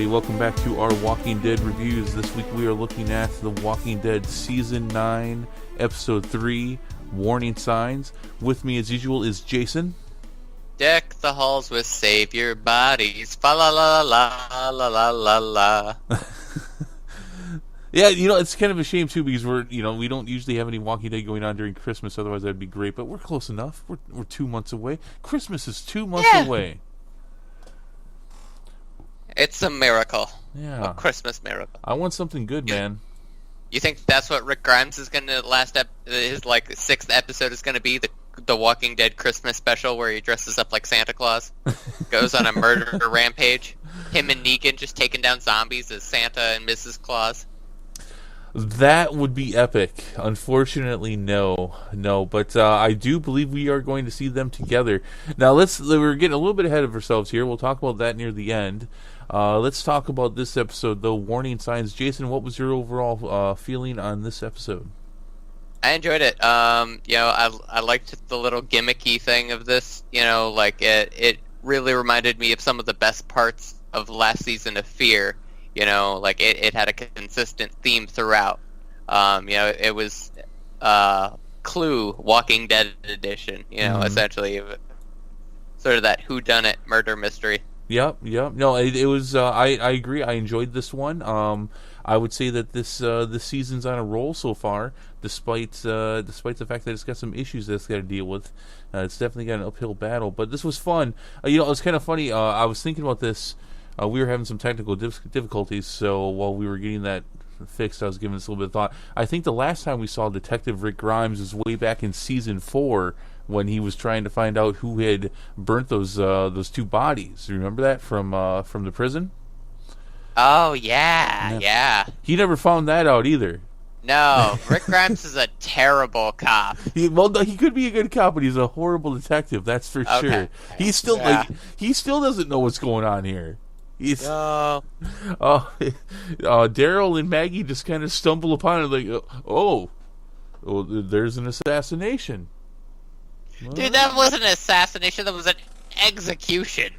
everybody. Welcome back to our Walking Dead reviews. This week we are looking at The Walking Dead Season 9, Episode 3, Warning Signs. With me, as usual, is Jason. Deck the halls with savior bodies. Fa la la la la la la la. Yeah, it's kind of a shame, too, because we don't usually have any Walking Dead going on during Christmas, otherwise that'd be great, but we're close enough. We're 2 months away. Christmas is 2 months away. It's a miracle. Yeah. A Christmas miracle. I want something good, man. You think that's what Rick Grimes is going to his 6th episode is going to be, the Walking Dead Christmas special where he dresses up like Santa Claus? Goes on a murder rampage? Him and Negan just taking down zombies as Santa and Mrs. Claus? That would be epic. Unfortunately, no. But I do believe we are going to see them together. Now, we're getting a little bit ahead of ourselves here. We'll talk about that near the end. Let's talk about this episode, though. Warning Signs. Jason, what was your overall feeling on this episode? I enjoyed it. I liked the little gimmicky thing of this. It really reminded me of some of the best parts of last season of Fear. It had a consistent theme throughout. It was Clue Walking Dead edition, essentially. Sort of that whodunit murder mystery. Yep. No, it was, I agree. I enjoyed this one. I would say that this season's on a roll so far, despite the fact that it's got some issues that it's got to deal with. It's definitely got an uphill battle, but this was fun. It was kind of funny. I was thinking about this. We were having some technical difficulties, so while we were getting that fixed, I was giving this a little bit of thought. I think the last time we saw Detective Rick Grimes was way back in Season 4 when he was trying to find out who had burnt those 2 bodies. Remember that from the prison? Oh, yeah. He never found that out either. No, Rick Grimes is a terrible cop. He could be a good cop, but he's a horrible detective, that's for sure. He still doesn't know what's going on here. Daryl and Maggie just kind of stumble upon it there's an assassination. Dude, that wasn't an assassination, that was an execution.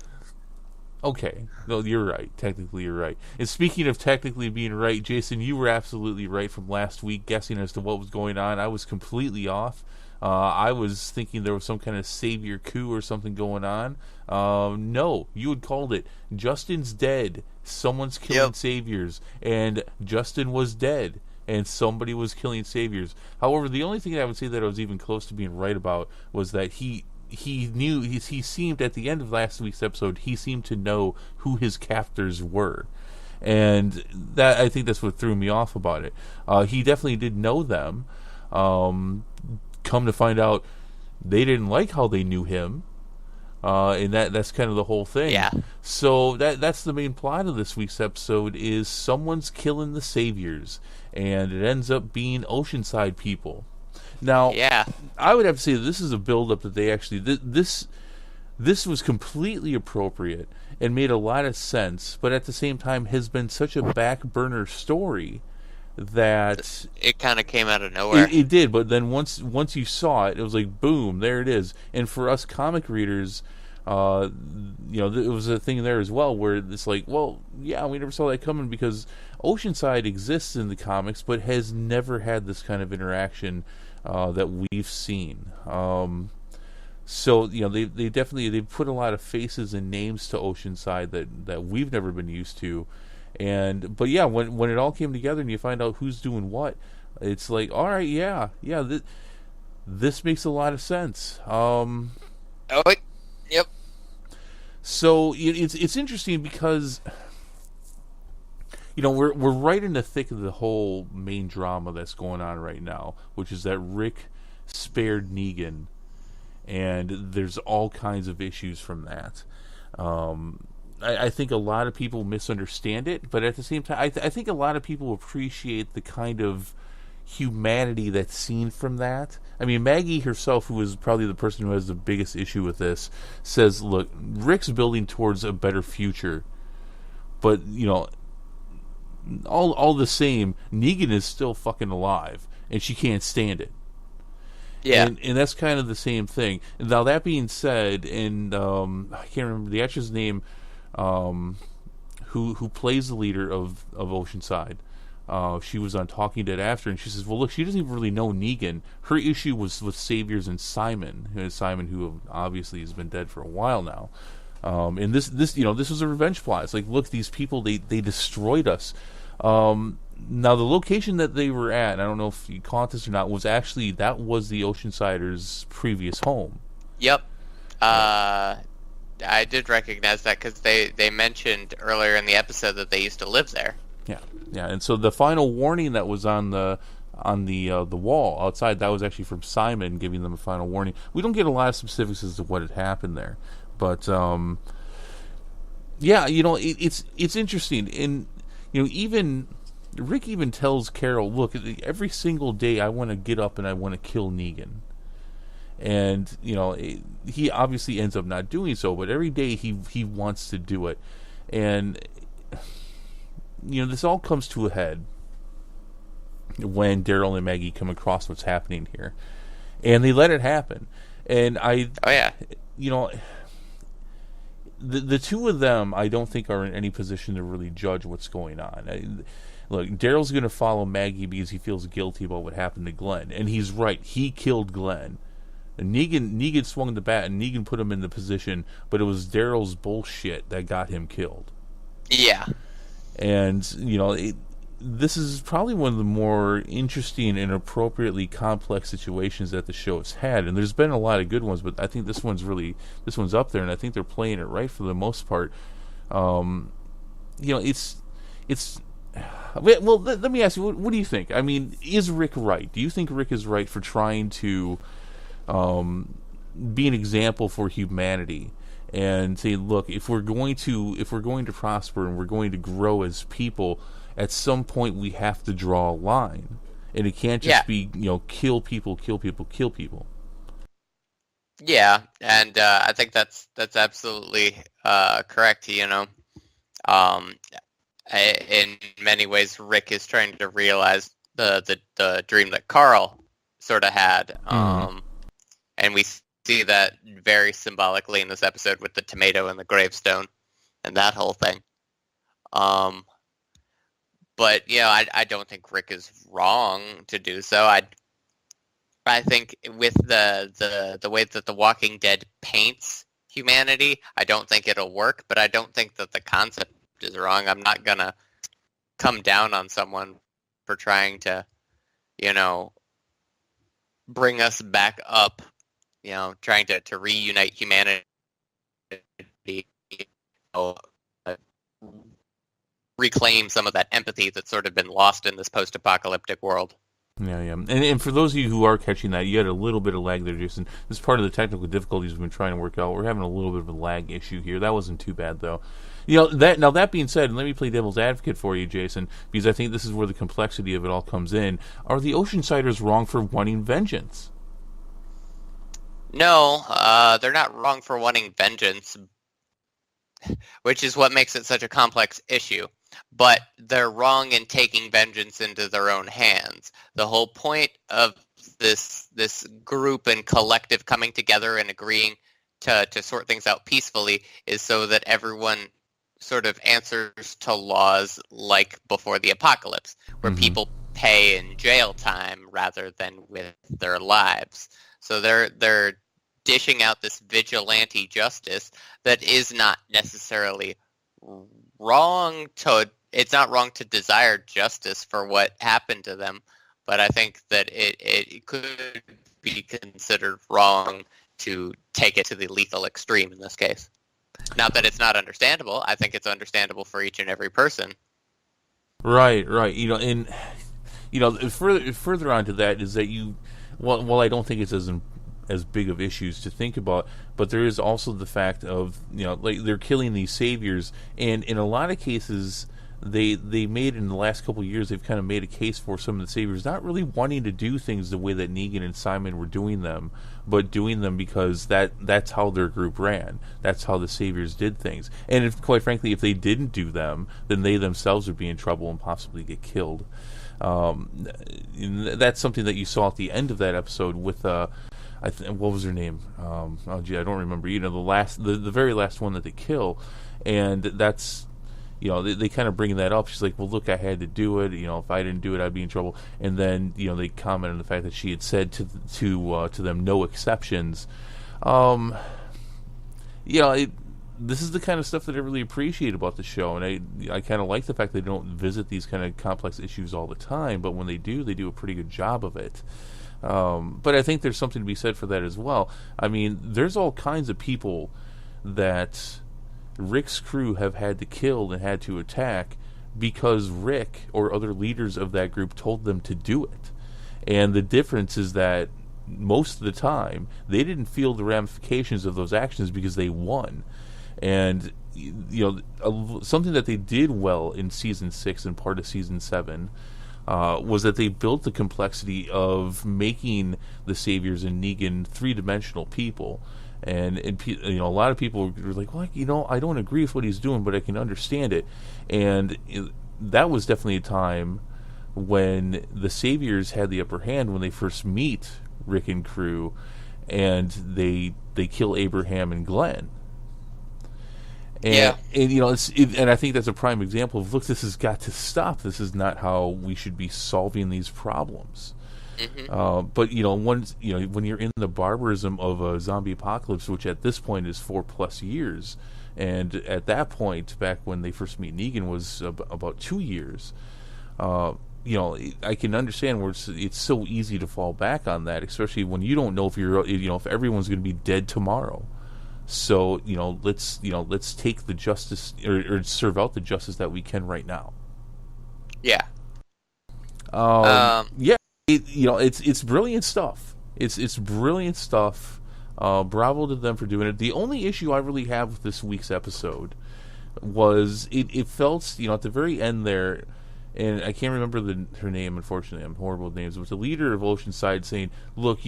Okay. No, you're right. Technically, you're right. And speaking of technically being right, Jason, you were absolutely right from last week, guessing as to what was going on. I was completely off. I was thinking there was some kind of savior coup or something going on. No, you had called it. Justin's dead. Someone's killing saviors. And Justin was dead. And somebody was killing saviors. However, the only thing I would say that I was even close to being right about was that he seemed, at the end of last week's episode, he seemed to know who his captors were. And that, I think that's what threw me off about it. He definitely did know them. Come to find out, they didn't like how they knew him. And that's kind of the whole thing. Yeah. So that's the main plot of this week's episode is someone's killing the saviors. And it ends up being Oceanside people. Now, I would have to say that this is a build-up that they actually... This was completely appropriate and made a lot of sense, but at the same time has been such a back-burner story that... It kind of came out of nowhere. It did, but then once you saw it, it was like, boom, there it is. And for us comic readers, it was a thing there as well where it's like, well, yeah, we never saw that coming because Oceanside exists in the comics, but has never had this kind of interaction that we've seen. So they definitely put a lot of faces and names to Oceanside that we've never been used to, but yeah, when it all came together and you find out who's doing what, it's like, all right, this makes a lot of sense. Yep. So it's interesting because we're right in the thick of the whole main drama that's going on right now, which is that Rick spared Negan, and there's all kinds of issues from that. I think a lot of people misunderstand it, but at the same time, I think a lot of people appreciate the kind of humanity that's seen from that. I mean, Maggie herself, who is probably the person who has the biggest issue with this, says, look, Rick's building towards a better future, but, all the same, Negan is still fucking alive, and she can't stand it. Yeah. And that's kind of the same thing. Now, that being said, and I can't remember the actress name, who plays the leader of Oceanside. She was on Talking Dead after, and she says, "Well, look, she doesn't even really know Negan. Her issue was with Saviors and Simon, who obviously has been dead for a while now. And this was a revenge plot. It's like, look, these people, they destroyed us. Now, the location that they were at, and I don't know if you caught this or not, was the Oceansiders' previous home. Yep. I did recognize that because they mentioned earlier in the episode that they used to live there. Yeah, and so the final warning that was on the wall outside, that was actually from Simon giving them a final warning. We don't get a lot of specifics as to what had happened there, but it's interesting. And even Rick even tells Carol, "Look, every single day I want to get up and I want to kill Negan." And he obviously ends up not doing so, but every day he wants to do it. And this all comes to a head when Daryl and Maggie come across what's happening here, and they let it happen. And the two of them, I don't think are in any position to really judge what's going on. Look, Daryl's going to follow Maggie because he feels guilty about what happened to Glenn, and he's right. He killed Glenn. And Negan swung the bat, and Negan put him in the position, but it was Daryl's bullshit that got him killed. Yeah. And, this is probably one of the more interesting and appropriately complex situations that the show has had. And there's been a lot of good ones, but I think this one's up there, and I think they're playing it right for the most part. Well, let me ask you, what do you think? I mean, is Rick right? Do you think Rick is right for trying to be an example for humanity and say, look, if we're going to prosper and we're going to grow as people, at some point we have to draw a line, and it can't just be kill people. Yeah, and I think that's absolutely correct. In many ways, Rick is trying to realize the dream that Carl sort of had. And we see that very symbolically in this episode with the tomato and the gravestone and that whole thing. But I don't think Rick is wrong to do so. I think with the way that The Walking Dead paints humanity, I don't think it'll work. But I don't think that the concept is wrong. I'm not gonna come down on someone for trying to, bring us back up. Trying to reunite humanity, reclaim some of that empathy that's sort of been lost in this post-apocalyptic world. Yeah. And for those of you who are catching that, you had a little bit of lag there, Jason. This is part of the technical difficulties we've been trying to work out. We're having a little bit of a lag issue here. That wasn't too bad, though. That being said, and let me play devil's advocate for you, Jason, because I think this is where the complexity of it all comes in. Are the Oceansiders wrong for wanting vengeance? No, they're not wrong for wanting vengeance, which is what makes it such a complex issue. But they're wrong in taking vengeance into their own hands. The whole point of this group and collective coming together and agreeing to sort things out peacefully is so that everyone sort of answers to laws like before the apocalypse, where people pay in jail time rather than with their lives. So they're dishing out this vigilante justice that is not necessarily wrong it's not wrong to desire justice for what happened to them, but I think that it could be considered wrong to take it to the lethal extreme in this case. Not that it's not understandable. I think it's understandable for each and every person. Right. And further on to that is that well, I don't think it's as big of issues to think about, but there is also the fact of they're killing these saviors, and in a lot of cases they made in the last couple of years, they've kind of made a case for some of the saviors not really wanting to do things the way that Negan and Simon were doing them, but doing them because that's how their group ran. That's how the saviors did things. And quite frankly, if they didn't do them, then they themselves would be in trouble and possibly get killed. That's something that you saw at the end of that episode with what was her name? I don't remember. The very last one that they kill, and that's they kind of bring that up. She's like, well, look, I had to do it. If I didn't do it, I'd be in trouble. And then, they comment on the fact that she had said to them, no exceptions. This is the kind of stuff that I really appreciate about the show, and I kind of like the fact they don't visit these kind of complex issues all the time, but when they do a pretty good job of it. But I think there's something to be said for that as well. I mean, there's all kinds of people that Rick's crew have had to kill and had to attack because Rick or other leaders of that group told them to do it. And the difference is that most of the time, they didn't feel the ramifications of those actions because they won. And something that they did well in season 6 and part of season 7 was that they built the complexity of making the Saviors and Negan three-dimensional people. And a lot of people were like, well, I don't agree with what he's doing, but I can understand it. And that was definitely a time when the Saviors had the upper hand when they first meet Rick and crew, and they kill Abraham and Glenn. And I think that's a prime example of, look, this has got to stop. This is not how we should be solving these problems. Mm-hmm. But when you're in the barbarism of a zombie apocalypse, which at this point is 4+ years, and at that point, back when they first meet Negan, was about 2 years. I can understand where it's so easy to fall back on that, especially when you don't know if everyone's going to be dead tomorrow. So let's take the justice or serve out the justice that we can right now. Yeah. Yeah. It's brilliant stuff. It's brilliant stuff. Bravo to them for doing it. The only issue I really have with this week's episode was it felt at the very end there. And I can't remember her name, unfortunately. I'm horrible with names. It was the leader of Oceanside saying, look,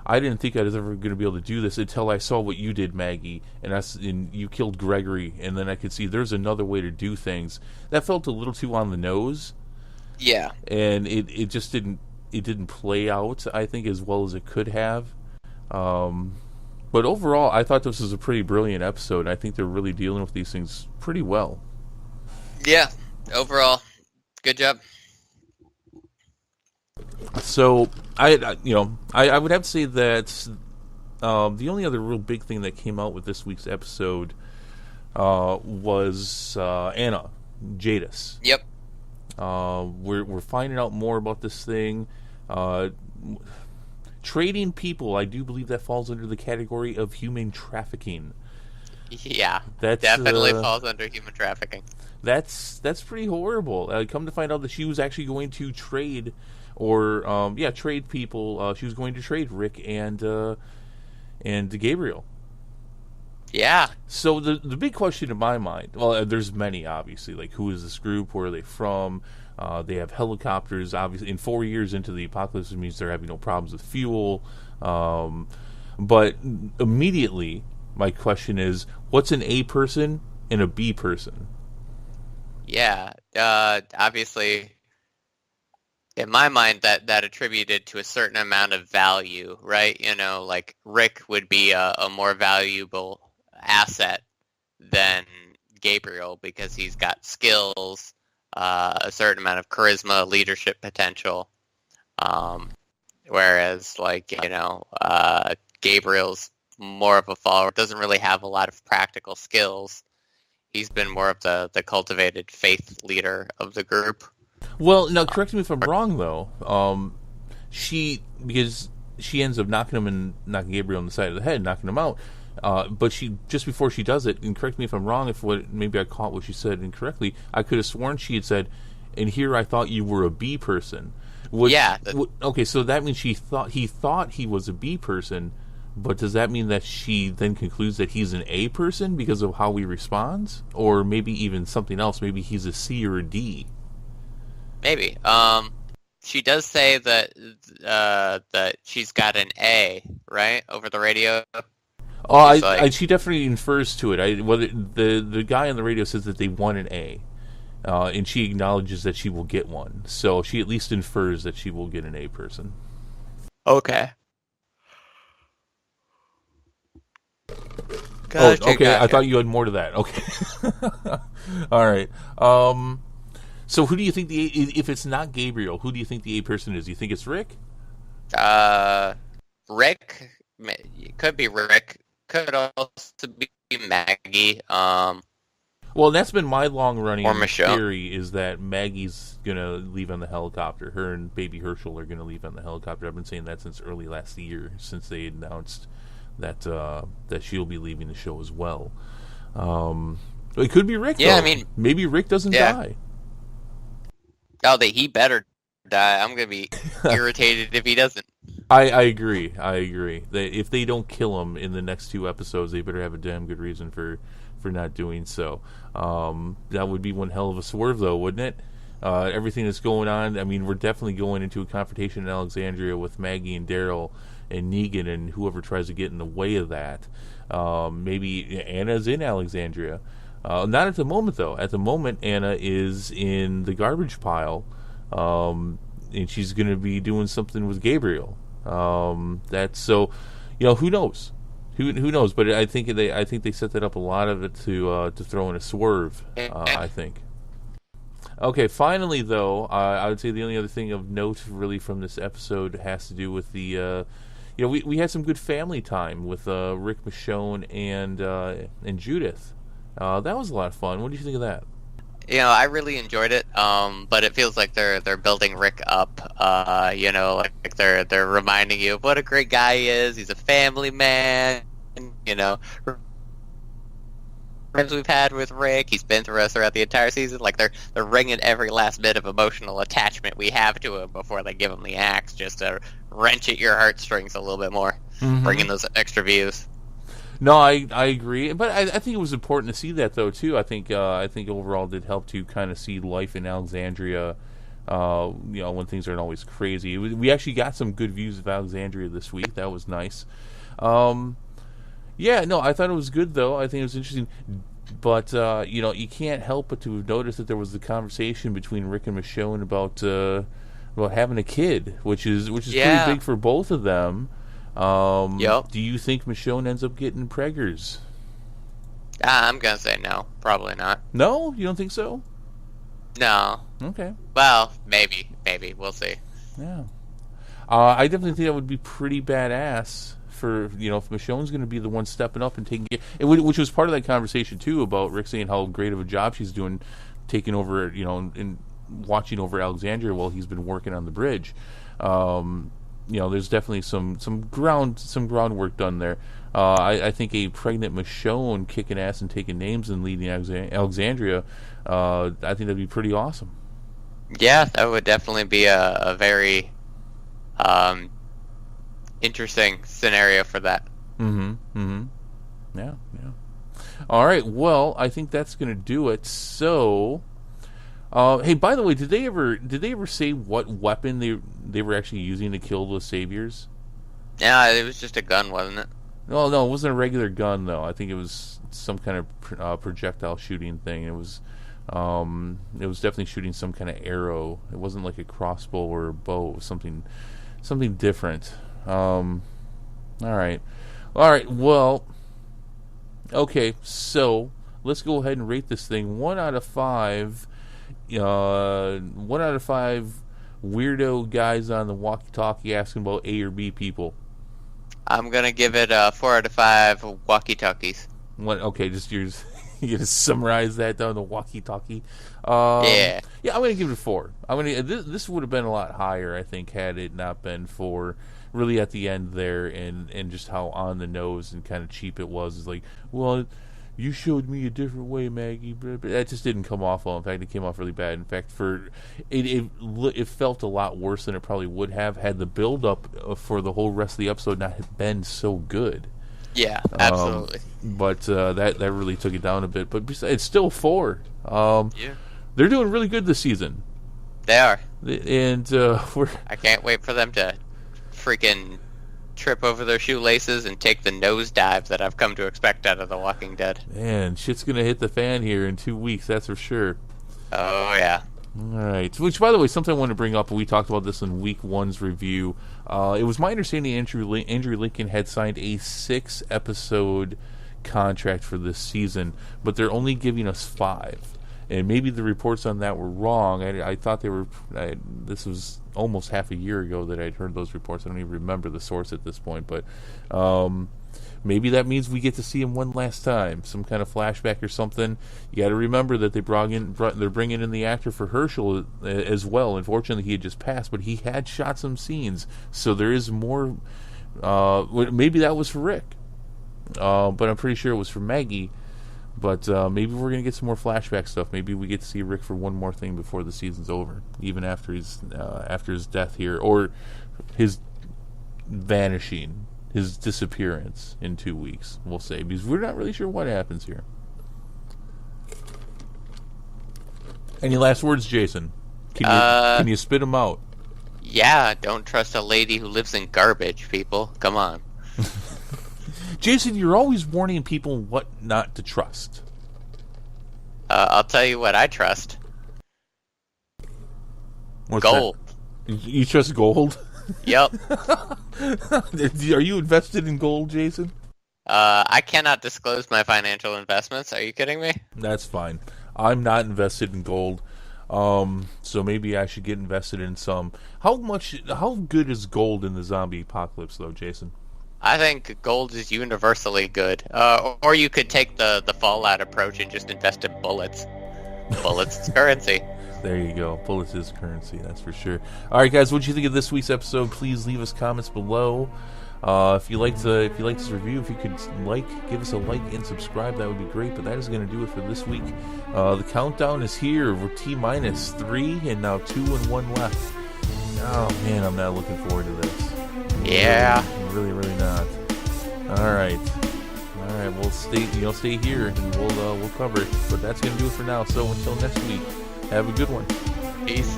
I didn't think I was ever going to be able to do this until I saw what you did, Maggie. And you killed Gregory. And then I could see there's another way to do things. That felt a little too on the nose. Yeah. And it just didn't play out, I think, as well as it could have. But overall, I thought this was a pretty brilliant episode. And I think they're really dealing with these things pretty well. Yeah, overall. Good job. So I would have to say that the only other real big thing that came out with this week's episode was Anna Jadis. Yep. We're finding out more about this thing. Trading people, I do believe that falls under the category of human trafficking. Yeah, that definitely falls under human trafficking. That's pretty horrible. Come to find out that she was actually going to trade, trade people. She was going to trade Rick and Gabriel. Yeah. So the big question in my mind, well, there's many obviously. Like, who is this group? Where are they from? They have helicopters. Obviously, in 4 years into the apocalypse, it means they're having no problems with fuel. But immediately, my question is, what's an A person and a B person? Yeah, obviously, in my mind, that attributed to a certain amount of value, right? Like Rick would be a more valuable asset than Gabriel because he's got skills, a certain amount of charisma, leadership potential. Whereas, Gabriel's more of a follower, doesn't really have a lot of practical skills. He's been more of the cultivated faith leader of the group. Well, now correct me if I'm wrong, though. Because she ends up knocking Gabriel on the side of the head, knocking him out. But she, just before she does it, and correct me if I'm wrong, maybe I caught what she said incorrectly, I could have sworn she had said, and here I thought you were a B person. Okay, so that means he thought he was a B person. But does that mean that she then concludes that he's an A person because of how he responds? Or maybe even something else. Maybe he's a C or a D. Maybe. She does say that she's got an A, right? Over the radio. Oh, she definitely infers to it. Whether the guy on the radio says that they won an A. And she acknowledges that she will get one. So she at least infers that she will get an A person. Okay. Oh, Gotcha, okay. I gotcha. thought you had more to that. Okay. All right. So who do you think if it's not Gabriel, who do you think the A person is? Do you think it's Rick? Rick. It could be Rick. Could also be Maggie. Well, that's been my Or long-running Michelle. theory, is that Maggie's gonna leave on the helicopter. Her and Baby Herschel are gonna leave on the helicopter. I've been saying that since early last year, since they announced that that she'll be leaving the show as well. It could be Rick. Yeah, though. I mean, Maybe Rick doesn't yeah. die. Oh, that he better die. I'm gonna be irritated if he doesn't. I agree. I agree. If they don't kill him in the next 2 episodes, they better have a damn good reason for not doing so. That would be one hell of a swerve, though, wouldn't it? Everything that's going on. I mean, we're definitely going into a confrontation in Alexandria with Maggie and Daryl and Negan and whoever tries to get in the way of that. Maybe Anna's in Alexandria. Not at the moment, though. At the moment, Anna is in the garbage pile, and she's going to be doing something with Gabriel. That's so, who knows? Who knows? But I think they set that up, a lot of it to throw in a swerve. I think. Okay, finally though, I would say the only other thing of note really from this episode has to do with the, we had some good family time with Rick Michonne and Judith. That was a lot of fun. What do you think of that? I really enjoyed it. But it feels like they're building Rick up. Like they're reminding you of what a great guy he is. He's a family man. Friends we've had with Rick, he's been through us throughout the entire season. Like they're wringing every last bit of emotional attachment we have to him before they give him the axe, just to wrench at your heartstrings a little bit more, bringing those extra views. No, I agree, but I think it was important to see that though too. I think overall it did help to kind of see life in Alexandria. When things aren't always crazy. We actually got some good views of Alexandria this week. That was nice. Yeah, no, I thought it was good though. I think it was interesting, but you can't help but to have noticed that there was the conversation between Rick and Michonne about having a kid, which is pretty big for both of them. Yep. Do you think Michonne ends up getting preggers? I'm gonna say no, probably not. No, you don't think so? No. Okay. Well, maybe we'll see. Yeah. I definitely think that would be pretty badass for, if Michonne's going to be the one stepping up and taking care, which was part of that conversation too, about Rick saying how great of a job she's doing taking over, and watching over Alexandria while he's been working on the bridge. There's definitely some groundwork done there. I think a pregnant Michonne kicking ass and taking names and leading Alexandria, I think that'd be pretty awesome. Yeah, that would definitely be a very interesting scenario for that. Yeah. All right, well, I think that's going to do it. So, hey, by the way, did they ever say what weapon they were actually using to kill the saviors? Yeah, it was just a gun, wasn't it? No, it wasn't a regular gun though. I think it was some kind of projectile shooting thing. It was definitely shooting some kind of arrow. It wasn't like a crossbow or a bow. It was something different. All right. Well, okay. So let's go ahead and rate this thing 1 out of 5. 1 out of 5 weirdo guys on the walkie-talkie asking about A or B people. I'm gonna give it 4 out of 5 walkie-talkies. What? Okay, just you gonna summarize that down the walkie-talkie. Yeah, I'm gonna give it a 4. This would have been a lot higher, I think, had it not been for really at the end there and just how on the nose and kind of cheap it was. It's like, well, you showed me a different way, Maggie, but that just didn't come off well. In fact, it came off really bad. In fact, it felt a lot worse than it probably would have had the build up for the whole rest of the episode not been so good. Yeah, absolutely. But that really took it down a bit. But it's still 4. Yeah, they're doing really good this season. they are, and I can't wait for them to freaking trip over their shoelaces and take the nosedive that I've come to expect out of The Walking Dead. Man, shit's gonna hit the fan here in 2 weeks. That's for sure. Oh yeah. All right. Which, by the way, something I wanted to bring up. We talked about this in week 1's review. It was my understanding Andrew Lincoln had signed a 6-episode contract for this season, but they're only giving us 5. And maybe the reports on that were wrong. I thought they were. This was almost half a year ago that I'd heard those reports. I don't even remember the source at this point, but maybe that means we get to see him one last time, some kind of flashback or something. You got to remember that they're bringing in the actor for Herschel as well. Unfortunately, he had just passed, but he had shot some scenes, so there is more. Maybe that was for Rick, but I'm pretty sure it was for Maggie. But maybe we're gonna get some more flashback stuff. Maybe we get to see Rick for one more thing before the season's over, even after his death here, or his vanishing, his disappearance in 2 weeks. We'll say, because we're not really sure what happens here. Any last words, Jason? Can you spit them out? Yeah, don't trust a lady who lives in garbage, people. Come on. Jason, you're always warning people what not to trust. I'll tell you what I trust. What's gold. That? You trust gold? Yep. Are you invested in gold, Jason? I cannot disclose my financial investments. Are you kidding me? That's fine. I'm not invested in gold. So maybe I should get invested in some. How good is gold in the zombie apocalypse, though, Jason? I think gold is universally good. Or you could take the Fallout approach and just invest in bullets. Bullets is currency. There you go. Bullets is currency, that's for sure. All right, guys, what did you think of this week's episode? Please leave us comments below. If you liked this review, if you could give us a like and subscribe, that would be great. But that is going to do it for this week. The countdown is here. We're T-3 and now 2 and 1 left. Oh man, I'm not looking forward to this. Yeah. Really not. All right. We'll stay here and we'll cover it. But that's gonna do it for now. So until next week, have a good one. Peace.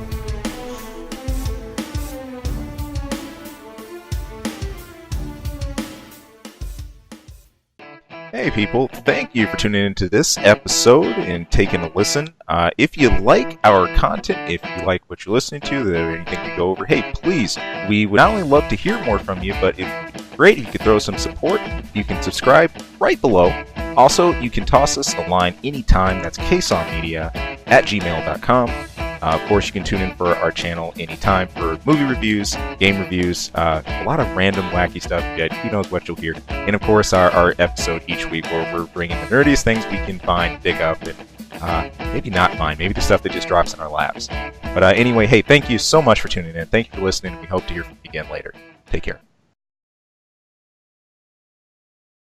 Hey people, thank you for tuning into this episode and taking a listen. If you like our content, if you like what you're listening to, is there anything to go over, hey, please, we would not only love to hear more from you, but if great, if you could throw some support, you can subscribe right below. Also, you can toss us a line anytime, that's ksongmedia@gmail.com. Of course, you can tune in for our channel anytime for movie reviews, game reviews, a lot of random wacky stuff. Who knows what you'll hear. And of course, our episode each week where we're bringing the nerdiest things we can find, dig up, and maybe not find, maybe the stuff that just drops in our laps. But anyway, hey, thank you so much for tuning in. Thank you for listening, and we hope to hear from you again later. Take care.